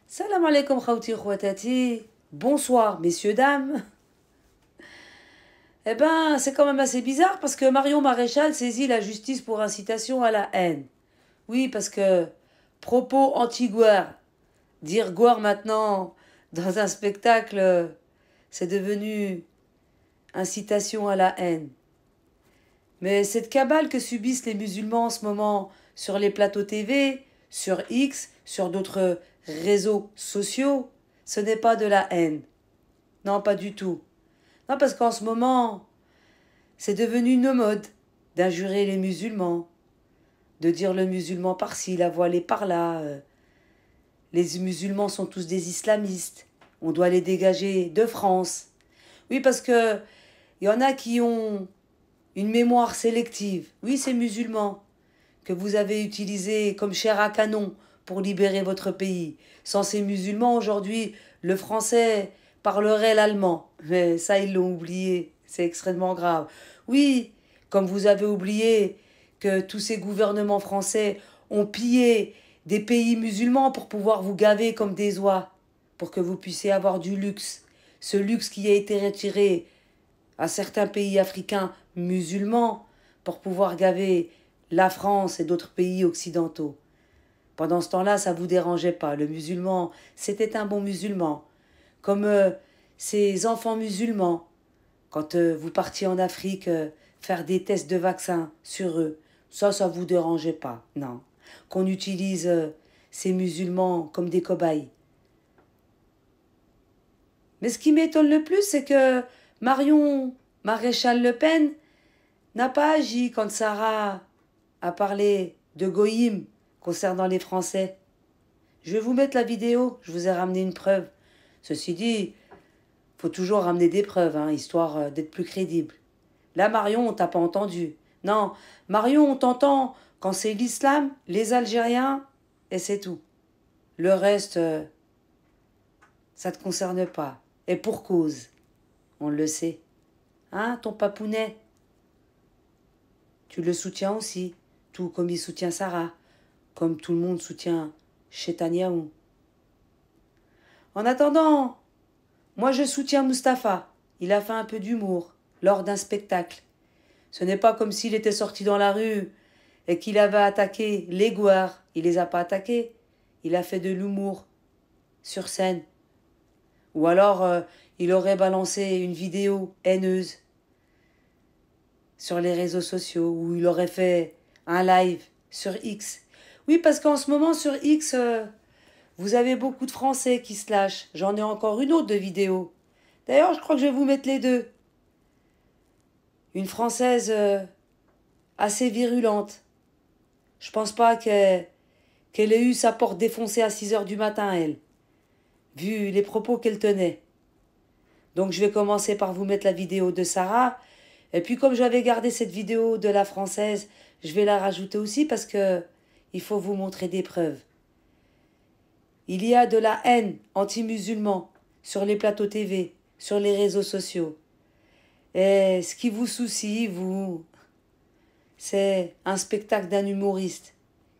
Salam alaikum khawti khwatati. Bonsoir messieurs, dames. Eh ben, c'est quand même assez bizarre parce que Marion Maréchal saisit la justice pour incitation à la haine. Oui, parce que propos anti-guerre, dire guerre maintenant dans un spectacle, c'est devenu incitation à la haine. Mais cette cabale que subissent les musulmans en ce moment sur les plateaux TV, sur X, sur d'autres réseaux sociaux, ce n'est pas de la haine. Non, pas du tout. Non, parce qu'en ce moment, c'est devenu une mode d'injurer les musulmans, de dire le musulman par-ci, la voilée par-là. Les musulmans sont tous des islamistes. On doit les dégager de France. Oui, parce que il y en a qui ont une mémoire sélective. Oui, ces musulmans que vous avez utilisés comme chair à canon pour libérer votre pays. Sans ces musulmans, aujourd'hui, le français parlerait l'allemand. Mais ça, ils l'ont oublié. C'est extrêmement grave. Oui, comme vous avez oublié que tous ces gouvernements français ont pillé des pays musulmans pour pouvoir vous gaver comme des oies, pour que vous puissiez avoir du luxe. Ce luxe qui a été retiré à certains pays africains musulmans pour pouvoir gaver la France et d'autres pays occidentaux. Pendant ce temps-là, ça ne vous dérangeait pas. Le musulman, c'était un bon musulman. Comme ces enfants musulmans, quand vous partiez en Afrique faire des tests de vaccins sur eux, ça ne vous dérangeait pas, non. Qu'on utilise ces musulmans comme des cobayes. Mais ce qui m'étonne le plus, c'est que Marion Maréchal Le Pen n'a pas agi quand Sarah a parlé de Goïm concernant les Français. Je vais vous mettre la vidéo, je vous ai ramené une preuve. Ceci dit, faut toujours ramener des preuves, hein, histoire d'être plus crédible. Là, Marion, on t'a pas entendu. Non, Marion, on t'entend quand c'est l'islam, les Algériens, et c'est tout. Le reste, ça te concerne pas. Et pour cause, on le sait. Hein, ton papounet, tu le soutiens aussi, tout comme il soutient Sarah, comme tout le monde soutient Chetanyahou. En attendant, moi je soutiens Mustapha. Il a fait un peu d'humour lors d'un spectacle. Ce n'est pas comme s'il était sorti dans la rue et qu'il avait attaqué les gouards. Il les a pas attaqués. Il a fait de l'humour sur scène. Ou alors, il aurait balancé une vidéo haineuse sur les réseaux sociaux, ou il aurait fait un live sur X. Oui, parce qu'en ce moment, sur X, vous avez beaucoup de Français qui se lâchent. J'en ai encore une autre de vidéo. D'ailleurs, je crois que je vais vous mettre les deux. Une Française assez virulente. Je pense pas qu'elle ait eu sa porte défoncée à 6 heures du matin, elle, vu les propos qu'elle tenait. Donc je vais commencer par vous mettre la vidéo de Sarah. Et puis comme j'avais gardé cette vidéo de la Française, je vais la rajouter aussi parce que il faut vous montrer des preuves. Il y a de la haine anti-musulman sur les plateaux TV, sur les réseaux sociaux. Et ce qui vous soucie, vous, c'est un spectacle d'un humoriste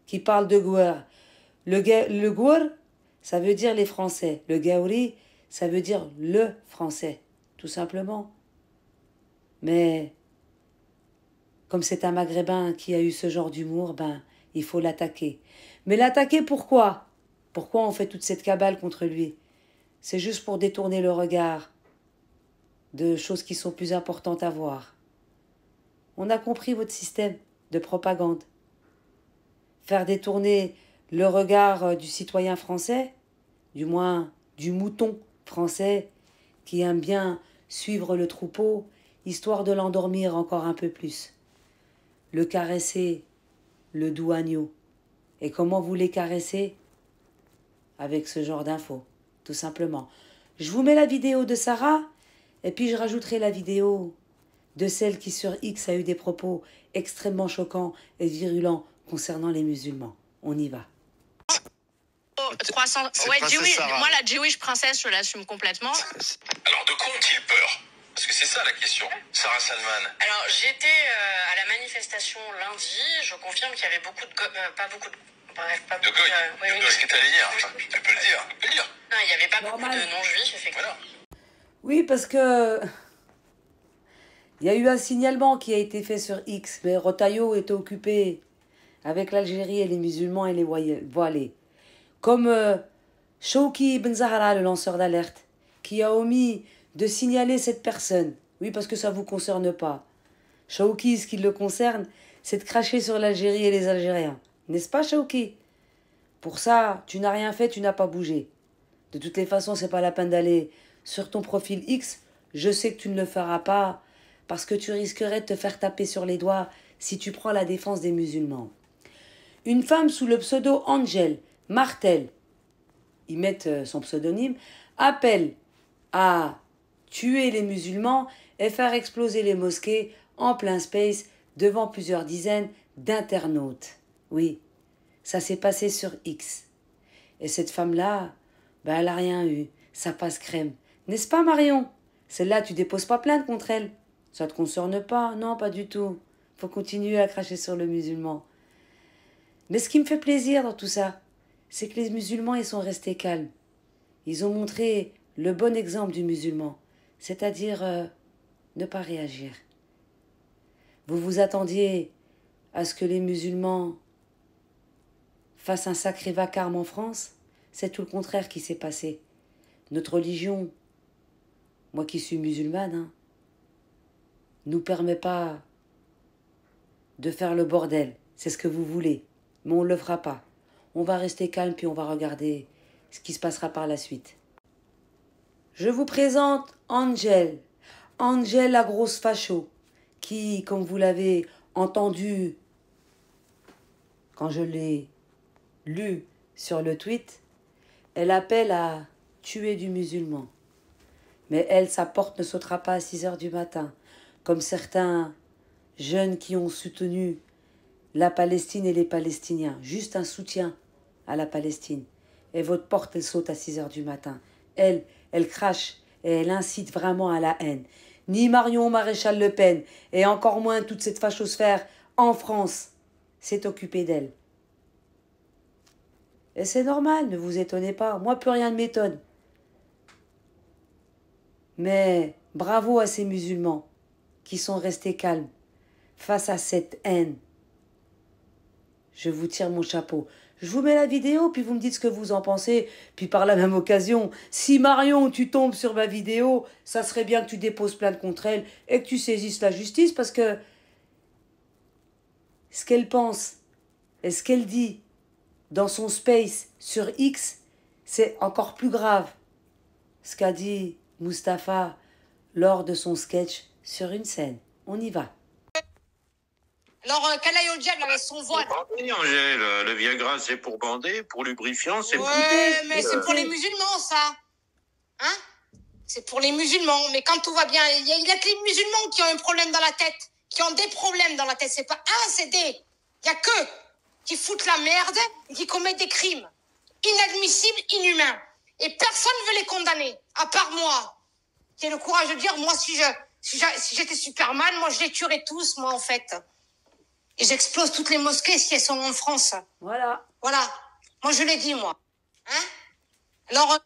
qui parle de Gouer. Le Gouer, ça veut dire les Français. Le Gaouri, ça veut dire le Français, tout simplement. Mais comme c'est un Maghrébin qui a eu ce genre d'humour, ben, il faut l'attaquer. Mais l'attaquer pourquoi? Pourquoi on fait toute cette cabale contre lui? C'est juste pour détourner le regard de choses qui sont plus importantes à voir. On a compris votre système de propagande. Faire détourner le regard du citoyen français, du moins du mouton français, qui aime bien suivre le troupeau, histoire de l'endormir encore un peu plus. Le caresser, le doux agneau. Et comment vous les caressez? Avec ce genre d'infos, tout simplement. Je vous mets la vidéo de Sarah, et puis je rajouterai la vidéo de celle qui sur X a eu des propos extrêmement choquants et virulents concernant les musulmans. On y va. 300. Ouais, Jewish, moi la Jewish princesse, je l'assume complètement. Alors de quoi ont-ils peur? Parce que c'est ça la question, Sarah Salman. Alors j'étais à la manifestation lundi, je confirme qu'il y avait beaucoup de... pas beaucoup de... Bref, pas De beaucoup goy. oui, C'est ce que t'allais dire. Tu peux le dire. Tu peux le dire. pas beaucoup Normal. de non-juifs, effectivement. Voilà. Oui, parce que il y a eu un signalement qui a été fait sur X, mais Rotaillot était occupé avec l'Algérie et les musulmans et les voilés. Comme Shawki Ibn Zahra, le lanceur d'alerte, qui a omis de signaler cette personne. Oui, parce que ça ne vous concerne pas. Shawki, ce qui le concerne, c'est de cracher sur l'Algérie et les Algériens. N'est-ce pas, Shawki? Pour ça, tu n'as rien fait, tu n'as pas bougé. De toutes les façons, c'est pas la peine d'aller sur ton profil X. Je sais que tu ne le feras pas parce que tu risquerais de te faire taper sur les doigts si tu prends la défense des musulmans. Une femme sous le pseudo Angel Martel, ils mettent son pseudonyme, appelle à tuer les musulmans et faire exploser les mosquées en plein space devant plusieurs dizaines d'internautes. Oui, ça s'est passé sur X. Et cette femme-là, ben elle n'a rien eu. Ça passe crème. N'est-ce pas, Marion? Celle-là, tu déposes pas plainte contre elle. Ça te concerne pas? Non, pas du tout. Faut continuer à cracher sur le musulman. Mais ce qui me fait plaisir dans tout ça, c'est que les musulmans, ils sont restés calmes. Ils ont montré le bon exemple du musulman, c'est-à-dire ne pas réagir. Vous vous attendiez à ce que les musulmans fassent un sacré vacarme en France? C'est tout le contraire qui s'est passé. Notre religion, moi qui suis musulmane, nous permet pas de faire le bordel. C'est ce que vous voulez, mais on ne le fera pas. On va rester calme puis on va regarder ce qui se passera par la suite. Je vous présente Angel. Angel la grosse facho, qui, comme vous l'avez entendu quand je l'ai lu sur le tweet, elle appelle à tuer du musulman. Mais elle, sa porte ne sautera pas à 6 heures du matin, comme certains jeunes qui ont soutenu la Palestine et les Palestiniens. Juste un soutien à la Palestine. Et votre porte, elle saute à 6 heures du matin. Elle crache et elle incite vraiment à la haine. Ni Marion Maréchal Le Pen, et encore moins toute cette fachosphère en France, s'est occupée d'elle. Et c'est normal, ne vous étonnez pas. Moi, plus rien ne m'étonne. Mais bravo à ces musulmans qui sont restés calmes face à cette haine. Je vous tire mon chapeau. Je vous mets la vidéo, puis vous me dites ce que vous en pensez. Puis par la même occasion, si Marion, tu tombes sur ma vidéo, ça serait bien que tu déposes plainte contre elle et que tu saisisses la justice, parce que ce qu'elle pense et ce qu'elle dit dans son space sur X, c'est encore plus grave. Ce qu'a dit Mustapha lors de son sketch sur une scène. On y va. Alors, qu'elle aille au diable avec son voile. Oui, Angèle, le Viagra, c'est pour bander, pour lubrifiant, c'est pour... Ouais, mais c'est pour les musulmans, ça. Hein? C'est pour les musulmans. Mais quand tout va bien, il y a que les musulmans qui ont un problème dans la tête, qui ont des problèmes dans la tête. C'est pas un, c'est des. Il y a que qui foutent la merde et qui commettent des crimes inadmissibles, inhumains. Et personne ne veut les condamner, à part moi. Qui ai le courage de dire, moi, si j'étais Superman, moi, je les tuerais tous, moi, en fait. Et j'explose toutes les mosquées si elles sont en France. Voilà. Voilà. Moi, je l'ai dit, moi. Hein? Alors...